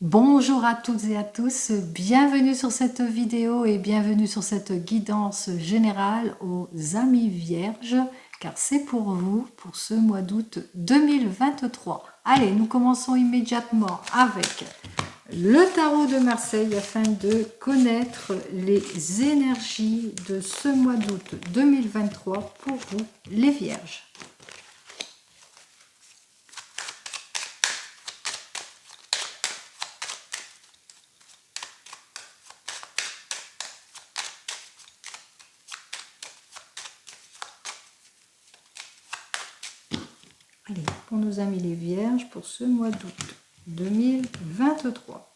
Bonjour à toutes et à tous, bienvenue sur cette vidéo et bienvenue sur cette guidance générale aux amis vierges, car c'est pour vous, pour ce mois d'août 2023. Allez, nous commençons immédiatement avec le tarot de Marseille afin de connaître les énergies de ce mois d'août 2023 pour vous, les vierges. Allez, pour nos amis les vierges, pour ce mois d'août 2023.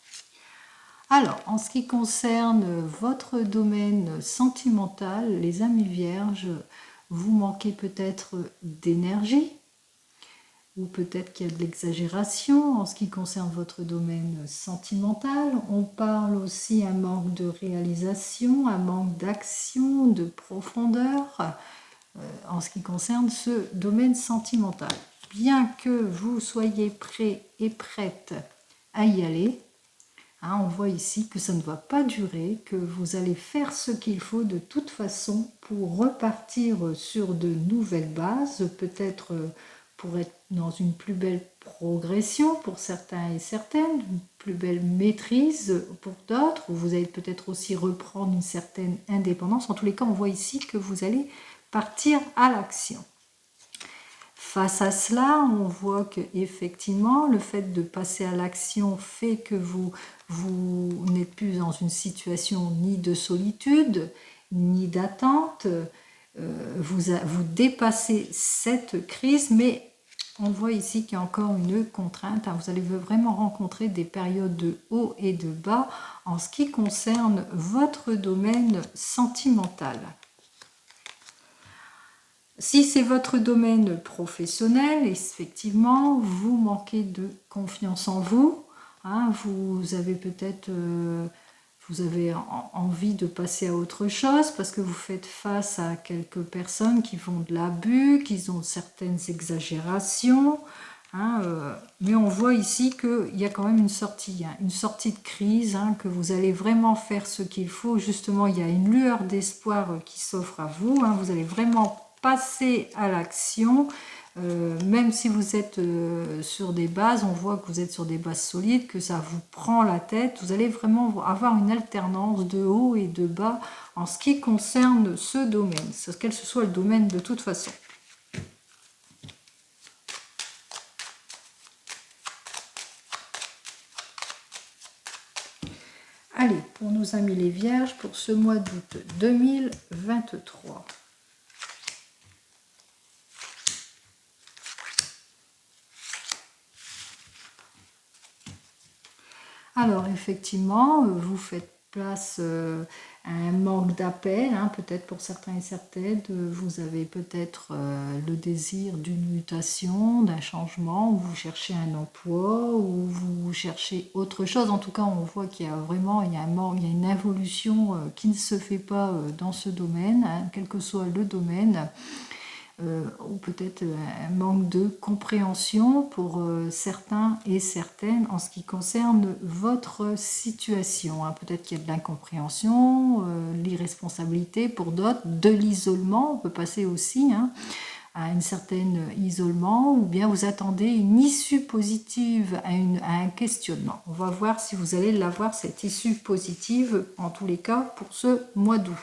Alors, en ce qui concerne votre domaine sentimental, les amis vierges, vous manquez peut-être d'énergie, ou peut-être qu'il y a de l'exagération en ce qui concerne votre domaine sentimental. On parle aussi un manque de réalisation, un manque d'action, de profondeur en ce qui concerne ce domaine sentimental. Bien que vous soyez prêt et prête à y aller, on voit ici que ça ne va pas durer, que vous allez faire ce qu'il faut de toute façon pour repartir sur de nouvelles bases, peut-être pour être dans une plus belle progression pour certains et certaines, une plus belle maîtrise pour d'autres, ou vous allez peut-être aussi reprendre une certaine indépendance. En tous les cas, on voit ici que vous allez partir à l'action. Face à cela, on voit que effectivement, le fait de passer à l'action fait que vous n'êtes plus dans une situation ni de solitude, ni d'attente. Vous dépassez cette crise, mais on voit ici qu'il y a encore une contrainte. Vous allez vraiment rencontrer des périodes de haut et de bas en ce qui concerne votre domaine sentimental. Si c'est votre domaine professionnel, effectivement, vous manquez de confiance en vous. Vous avez peut-être vous avez envie de passer à autre chose parce que vous faites face à quelques personnes qui font de l'abus, qui ont certaines exagérations. Mais on voit ici qu'il y a quand même une sortie de crise, que vous allez vraiment faire ce qu'il faut. Justement, il y a une lueur d'espoir qui s'offre à vous. Vous allez vraiment passer à l'action. Même si vous êtes sur des bases, on voit que vous êtes sur des bases solides, que ça vous prend la tête. Vous allez vraiment avoir une alternance de haut et de bas en ce qui concerne ce domaine, quel que soit le domaine de toute façon. Allez, pour nos amis les vierges, pour ce mois d'août 2023. Alors, effectivement, vous faites place à un manque d'appel, peut-être pour certains et certaines, vous avez peut-être le désir d'une mutation, d'un changement, ou vous cherchez un emploi, ou vous cherchez autre chose. En tout cas, on voit qu'il y a vraiment il y a une évolution qui ne se fait pas dans ce domaine, quel que soit le domaine. Ou peut-être un manque de compréhension pour certains et certaines en ce qui concerne votre situation. Peut-être qu'il y a de l'incompréhension, l'irresponsabilité pour d'autres, de l'isolement, on peut passer aussi à un certain isolement, ou bien vous attendez une issue positive à un questionnement. On va voir si vous allez l'avoir, cette issue positive, en tous les cas, pour ce mois d'août.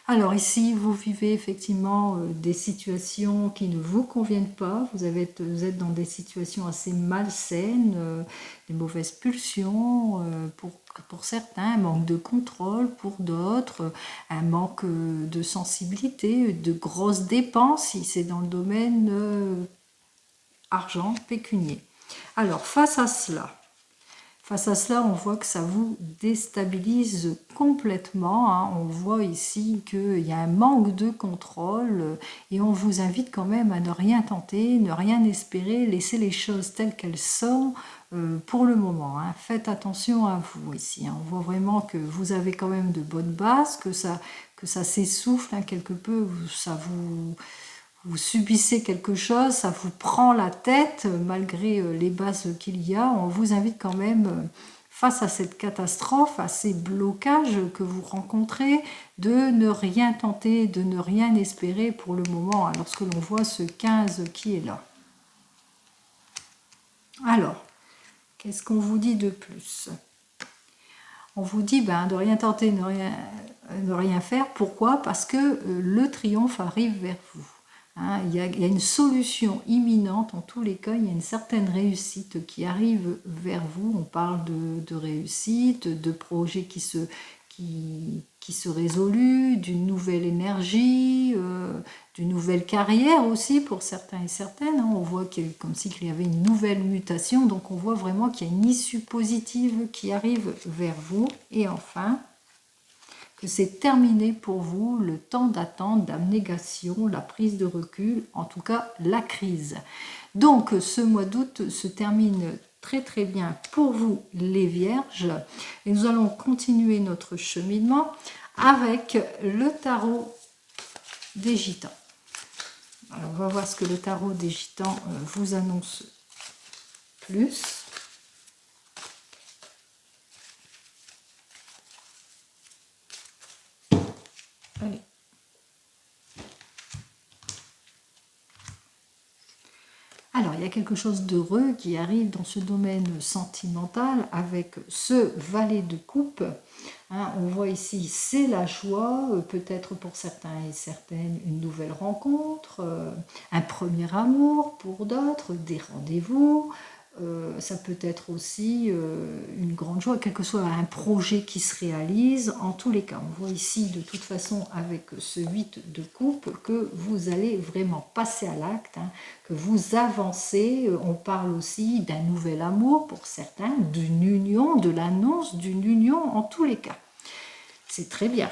Alors ici, vous vivez effectivement des situations qui ne vous conviennent pas, vous êtes dans des situations assez malsaines, des mauvaises pulsions pour certains, un manque de contrôle pour d'autres, un manque de sensibilité, de grosses dépenses si c'est dans le domaine argent, pécunier. Alors face à cela, on voit que ça vous déstabilise complètement. On voit ici qu'il y a un manque de contrôle et on vous invite quand même à ne rien tenter, ne rien espérer, laisser les choses telles qu'elles sont pour le moment. Faites attention à vous ici. On voit vraiment que vous avez quand même de bonnes bases, que ça s'essouffle quelque peu, ça vous... vous subissez quelque chose, ça vous prend la tête, malgré les bases qu'il y a. On vous invite quand même, face à cette catastrophe, à ces blocages que vous rencontrez, de ne rien tenter, de ne rien espérer pour le moment, lorsque l'on voit ce 15 qui est là. Alors, qu'est-ce qu'on vous dit de plus? On vous dit de rien tenter, ne rien faire. Pourquoi? Parce que le triomphe arrive vers vous. Il y a une solution imminente, en tous les cas, il y a une certaine réussite qui arrive vers vous. On parle de réussite, de projets qui se résolent, d'une nouvelle énergie, d'une nouvelle carrière aussi pour certains et certaines. On voit comme s'il y avait une nouvelle mutation, donc on voit vraiment qu'il y a une issue positive qui arrive vers vous. Et enfin, que c'est terminé pour vous, le temps d'attente, d'abnégation, la prise de recul, en tout cas la crise. Donc ce mois d'août se termine très très bien pour vous les Vierges, et nous allons continuer notre cheminement avec le tarot des Gitans. Alors on va voir ce que le tarot des Gitans vous annonce plus. Allez. Alors, il y a quelque chose d'heureux qui arrive dans ce domaine sentimental avec ce valet de coupe. On voit ici, c'est la joie, peut-être pour certains et certaines, une nouvelle rencontre, un premier amour pour d'autres, des rendez-vous. Ça peut être aussi une grande joie, quel que soit un projet qui se réalise. En tous les cas, on voit ici de toute façon avec ce 8 de coupe que vous allez vraiment passer à l'acte, que vous avancez. On parle aussi d'un nouvel amour pour certains, d'une union, de l'annonce d'une union en tous les cas. C'est très bien.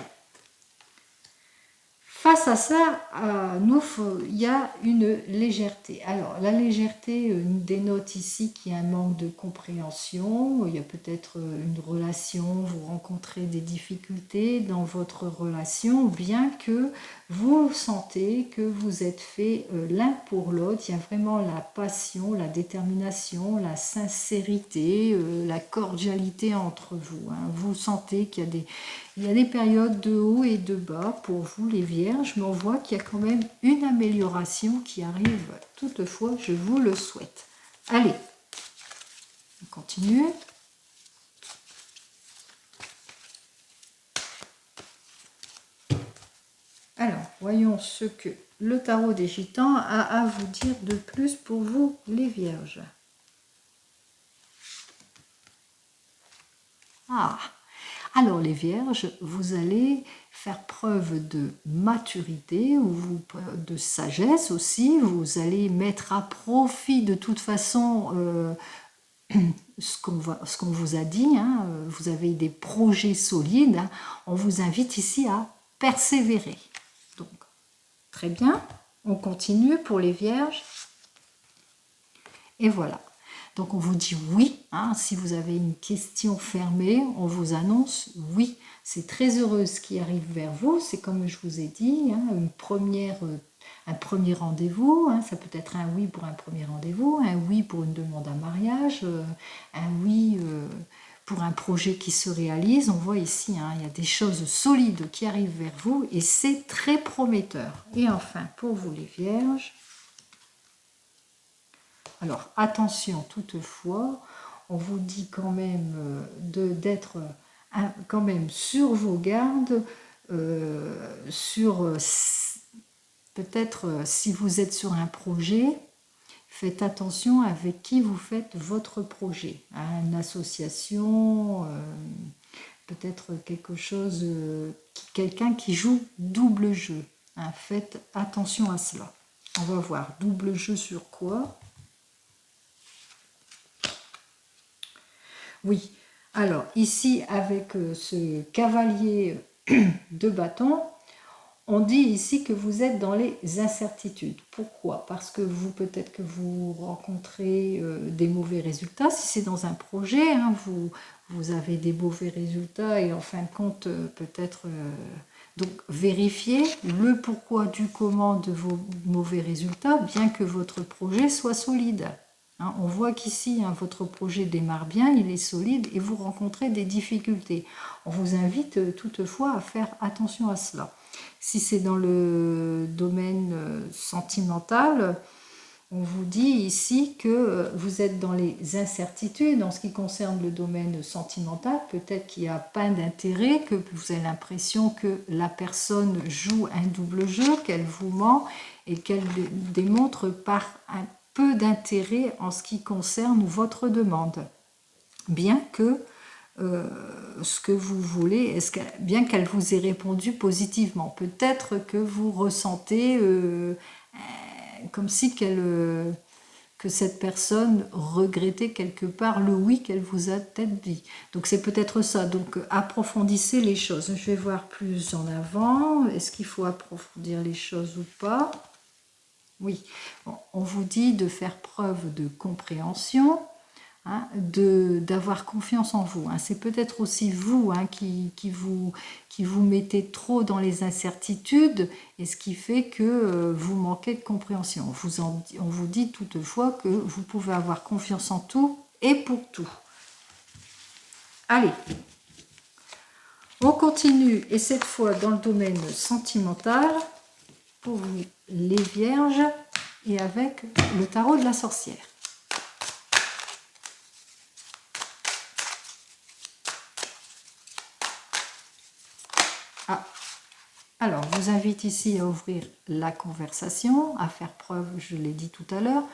Face à ça, il y a une légèreté. Alors, la légèreté dénote ici qu'il y a un manque de compréhension. Il y a peut-être une relation, vous rencontrez des difficultés dans votre relation, bien que vous sentez que vous êtes faits l'un pour l'autre. Il y a vraiment la passion, la détermination, la sincérité, la cordialité entre vous. Vous sentez qu'il y a des périodes de haut et de bas pour vous les Vierges, mais on voit qu'il y a quand même une amélioration qui arrive toutefois, je vous le souhaite. Allez, on continue. Alors, voyons ce que le tarot des Gitans a à vous dire de plus pour vous les Vierges. Alors les Vierges, vous allez faire preuve de maturité ou de sagesse aussi. Vous allez mettre à profit de toute façon ce qu'on vous a dit. Vous avez des projets solides. On vous invite ici à persévérer. Donc, très bien. On continue pour les Vierges. Et voilà. Donc on vous dit oui, si vous avez une question fermée, on vous annonce oui. C'est très heureux ce qui arrive vers vous, c'est comme je vous ai dit, un premier rendez-vous, ça peut être un oui pour un premier rendez-vous, un oui pour une demande à mariage, un oui pour un projet qui se réalise. On voit ici, il y a des choses solides qui arrivent vers vous et c'est très prometteur. Et enfin, pour vous les Vierges, alors, attention toutefois, on vous dit quand même d'être quand même sur vos gardes, sur peut-être si vous êtes sur un projet, faites attention avec qui vous faites votre projet. Une association, peut-être quelque chose, quelqu'un qui joue double jeu. Faites attention à cela. On va voir double jeu sur quoi. Oui, alors ici avec ce cavalier de bâton, on dit ici que vous êtes dans les incertitudes. Pourquoi? Parce que peut-être que vous rencontrez des mauvais résultats. Si c'est dans un projet, vous avez des mauvais résultats et en fin de compte, peut-être Donc vérifiez le pourquoi du comment de vos mauvais résultats, bien que votre projet soit solide. Hein, on voit qu'ici, hein, votre projet démarre bien, il est solide et vous rencontrez des difficultés. On vous invite toutefois à faire attention à cela. Si c'est dans le domaine sentimental, on vous dit ici que vous êtes dans les incertitudes en ce qui concerne le domaine sentimental. Peut-être qu'il n'y a pas d'intérêt, que vous avez l'impression que la personne joue un double jeu, qu'elle vous ment et qu'elle démontre par un peu d'intérêt en ce qui concerne votre demande. Bien que ce que vous voulez, bien qu'elle vous ait répondu positivement. Peut-être que vous ressentez comme si que cette personne regrettait quelque part le oui qu'elle vous a peut-être dit. Donc c'est peut-être ça. Donc approfondissez les choses. Je vais voir plus en avant. Est-ce qu'il faut approfondir les choses ou pas? Oui. Bon, on vous dit de faire preuve de compréhension. Hein, d'avoir confiance en vous. Hein. C'est peut-être aussi vous, hein, qui vous mettez trop dans les incertitudes et ce qui fait que vous manquez de compréhension. On vous dit toutefois que vous pouvez avoir confiance en tout et pour tout. Allez, on continue et cette fois dans le domaine sentimental pour vous les vierges et avec le tarot de la sorcière. Alors, je vous invite ici à ouvrir la conversation, à faire preuve, je l'ai dit tout à l'heure,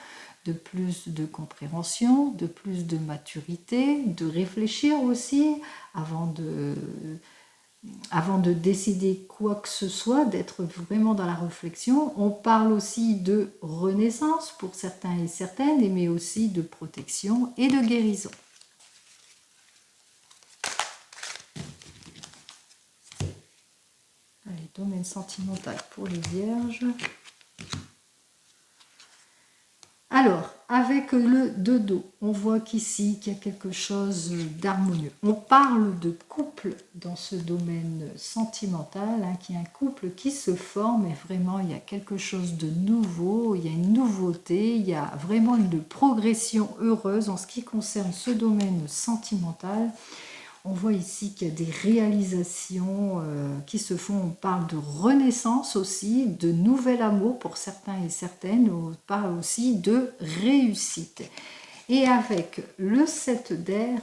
de plus de compréhension, de plus de maturité, de réfléchir aussi avant de décider quoi que ce soit, d'être vraiment dans la réflexion. On parle aussi de renaissance pour certains et certaines, mais aussi de protection et de guérison. Allez, domaine sentimental pour les vierges. Alors, avec le 2 d'eau, on voit qu'ici, qu'il y a quelque chose d'harmonieux. On parle de couple dans ce domaine sentimental, hein, qui est un couple qui se forme et vraiment, il y a quelque chose de nouveau, il y a une nouveauté, il y a vraiment une progression heureuse en ce qui concerne ce domaine sentimental. On voit ici qu'il y a des réalisations qui se font. On parle de renaissance aussi, de nouvel amour pour certains et certaines. On parle aussi de réussite. Et avec le 7 d'air,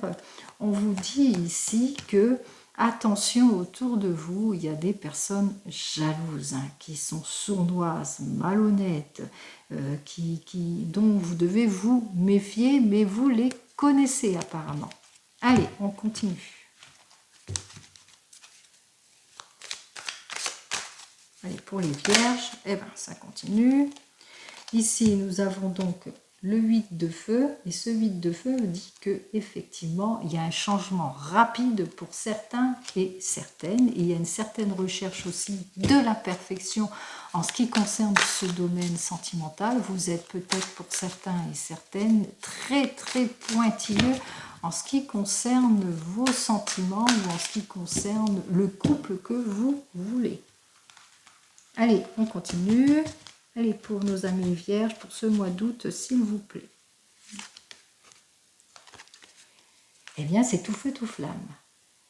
on vous dit ici que, attention, autour de vous, il y a des personnes jalouses, hein, qui sont sournoises, malhonnêtes, dont vous devez vous méfier, mais vous les connaissez apparemment. Allez, on continue. Allez, pour les vierges, eh ben, ça continue. Ici, nous avons donc le 8 de feu. Et ce 8 de feu dit qu'effectivement, il y a un changement rapide pour certains et certaines. Et il y a une certaine recherche aussi de la perfection en ce qui concerne ce domaine sentimental. Vous êtes peut-être pour certains et certaines très, très pointilleux en ce qui concerne vos sentiments ou en ce qui concerne le couple que vous voulez. Allez, on continue. Allez, pour nos amis vierges, pour ce mois d'août, s'il vous plaît. Eh bien, c'est tout feu, tout flamme.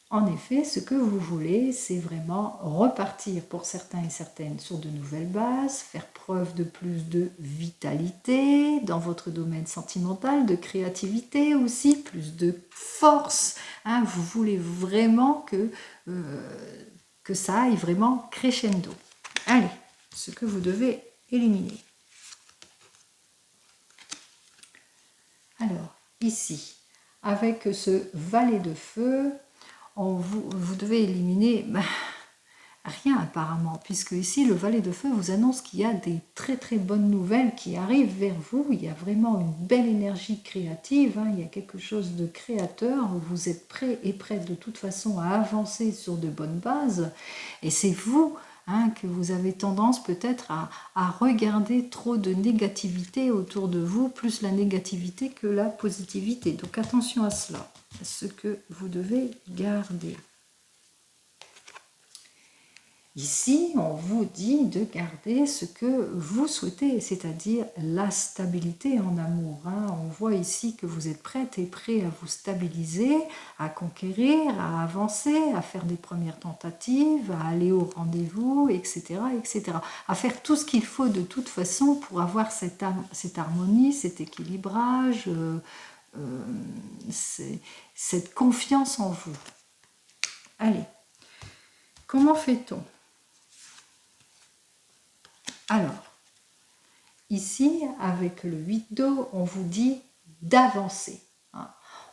En effet, ce que vous voulez, c'est vraiment repartir pour certains et certaines sur de nouvelles bases, faire preuve de plus de vitalité dans votre domaine sentimental, de créativité aussi, plus de force. Hein, vous voulez vraiment que ça aille vraiment crescendo. Allez, ce que vous devez éliminer. Alors, ici, avec ce valet de feu, vous devez éliminer rien apparemment, puisque ici le valet de feu vous annonce qu'il y a des très très bonnes nouvelles qui arrivent vers vous. Il y a vraiment une belle énergie créative, hein, il y a quelque chose de créateur, vous êtes prêt et prête de toute façon à avancer sur de bonnes bases, et c'est vous, hein, que vous avez tendance peut-être à regarder trop de négativité autour de vous, plus la négativité que la positivité. Donc attention à cela, à ce que vous devez garder. Ici, on vous dit de garder ce que vous souhaitez, c'est-à-dire la stabilité en amour. On voit ici que vous êtes prête et prêt à vous stabiliser, à conquérir, à avancer, à faire des premières tentatives, à aller au rendez-vous, etc., etc. À faire tout ce qu'il faut de toute façon pour avoir cette harmonie, cet équilibrage, cette confiance en vous. Allez, comment fait-on ? Alors, ici, avec le 8 d'eau, on vous dit d'avancer.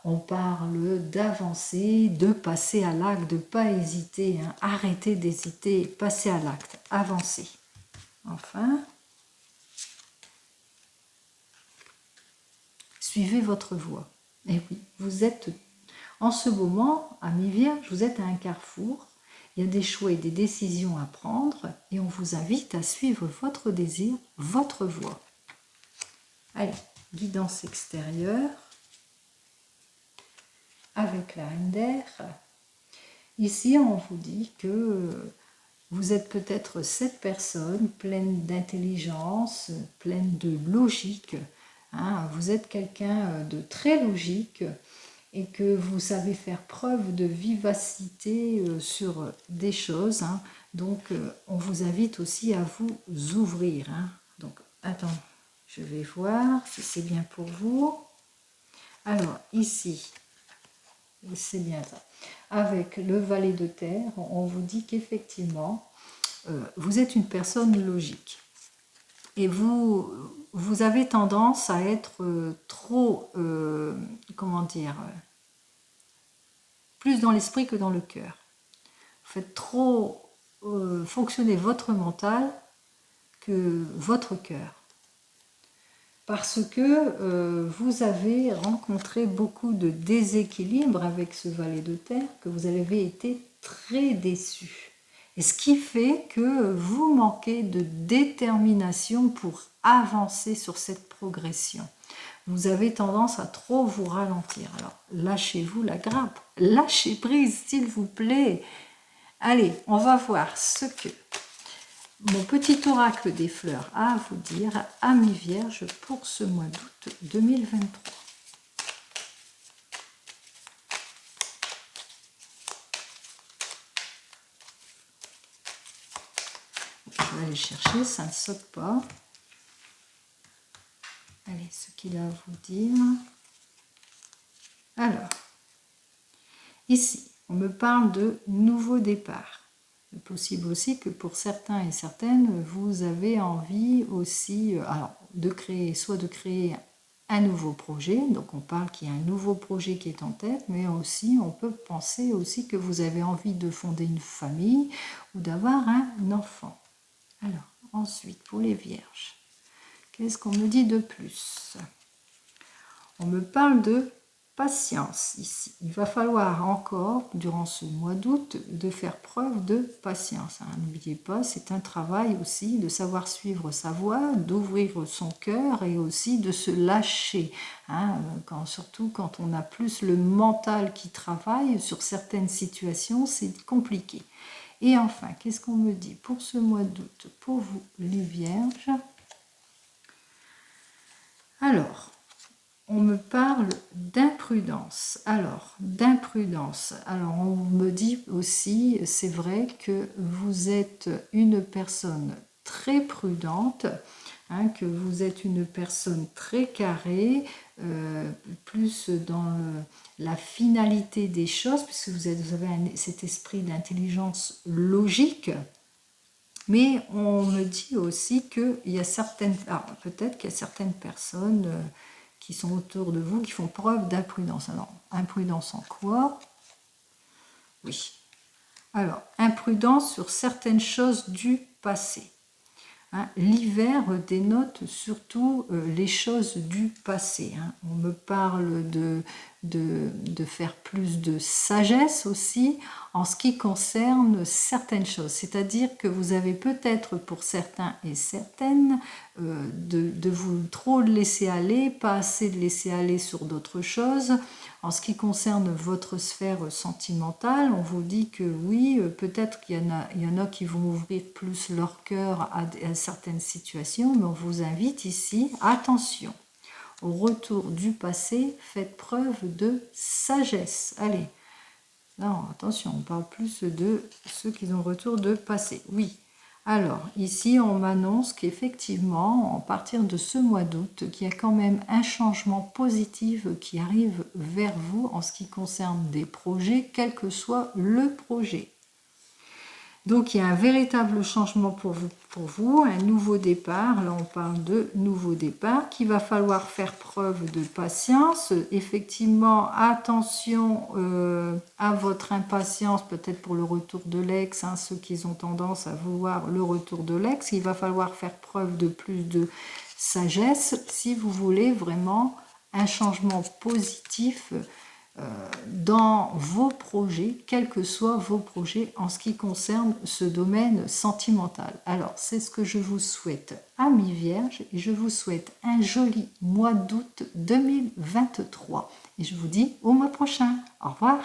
On parle d'avancer, de passer à l'acte, de ne pas hésiter, arrêter d'hésiter, passer à l'acte, avancer. Enfin, suivez votre voie. Et oui, vous êtes, en ce moment, amis Vierges, vous êtes à un carrefour. Il y a des choix et des décisions à prendre et on vous invite à suivre votre désir, votre voie. Allez, guidance extérieure avec la reine d'air. Ici, on vous dit que vous êtes peut-être cette personne pleine d'intelligence, pleine de logique. Vous êtes quelqu'un de très logique et que vous savez faire preuve de vivacité sur des choses. Donc, on vous invite aussi à vous ouvrir. Donc, attends, je vais voir si c'est bien pour vous. Alors, ici, c'est bien ça. Avec le valet de terre, on vous dit qu'effectivement, vous êtes une personne logique. Et vous avez tendance à être trop, comment dire, plus dans l'esprit que dans le cœur. Vous faites trop fonctionner votre mental que votre cœur. Parce que vous avez rencontré beaucoup de déséquilibre avec ce valet de terre, que vous avez été très déçu. Et ce qui fait que vous manquez de détermination pour avancer sur cette progression. Vous avez tendance à trop vous ralentir. Alors, lâchez-vous la grappe. Lâchez prise, s'il vous plaît. Allez, on va voir ce que mon petit oracle des fleurs a à vous dire, amis Vierges, pour ce mois d'août 2023. Je vais aller chercher, ça ne saute pas. Allez, ce qu'il a à vous dire. Alors, ici, on me parle de nouveau départ. Il est possible aussi que pour certains et certaines, vous avez envie aussi de créer un nouveau projet. Donc on parle qu'il y a un nouveau projet qui est en tête, mais aussi on peut penser aussi que vous avez envie de fonder une famille ou d'avoir un enfant. Alors, ensuite, pour les Vierges, qu'est-ce qu'on me dit de plus? On me parle de patience ici. Il va falloir encore, durant ce mois d'août, de faire preuve de patience. N'oubliez pas, c'est un travail aussi de savoir suivre sa voie, d'ouvrir son cœur et aussi de se lâcher. Surtout quand on a plus le mental qui travaille sur certaines situations, c'est compliqué. Et enfin, qu'est-ce qu'on me dit pour ce mois d'août, pour vous les Vierges? Alors, on me parle d'imprudence. Alors, on me dit aussi, c'est vrai que vous êtes une personne très prudente, que vous êtes une personne très carrée, plus dans la finalité des choses, puisque vous avez cet esprit d'intelligence logique. Mais on me dit aussi qu'il y a certaines, peut-être qu'il y a certaines personnes qui sont autour de vous qui font preuve d'imprudence. Alors, imprudence en quoi? Oui. Alors, imprudence sur certaines choses du passé. L'hiver dénote surtout les choses du passé. On me parle de faire plus de sagesse aussi en ce qui concerne certaines choses. C'est-à-dire que vous avez peut-être pour certains et certaines de vous trop laisser aller, pas assez de laisser aller sur d'autres choses. En ce qui concerne votre sphère sentimentale, on vous dit que oui, peut-être qu'il y en a qui vont ouvrir plus leur cœur à certaines situations, mais on vous invite ici, attention, au retour du passé, faites preuve de sagesse. Allez, non, attention, on parle plus de ceux qui ont retour de passé. Oui. Alors, ici, on m'annonce qu'effectivement, à partir de ce mois d'août, qu'il y a quand même un changement positif qui arrive vers vous en ce qui concerne des projets, quel que soit le projet. Donc il y a un véritable changement pour vous, un nouveau départ. Là on parle de nouveau départ qu'il va falloir faire preuve de patience. Effectivement, attention à votre impatience, peut-être pour le retour de l'ex, hein, ceux qui ont tendance à vouloir le retour de l'ex. Il va falloir faire preuve de plus de sagesse si vous voulez vraiment un changement positif dans vos projets, quels que soient vos projets en ce qui concerne ce domaine sentimental. Alors, c'est ce que je vous souhaite, amis vierges, et je vous souhaite un joli mois d'août 2023. Et je vous dis au mois prochain. Au revoir.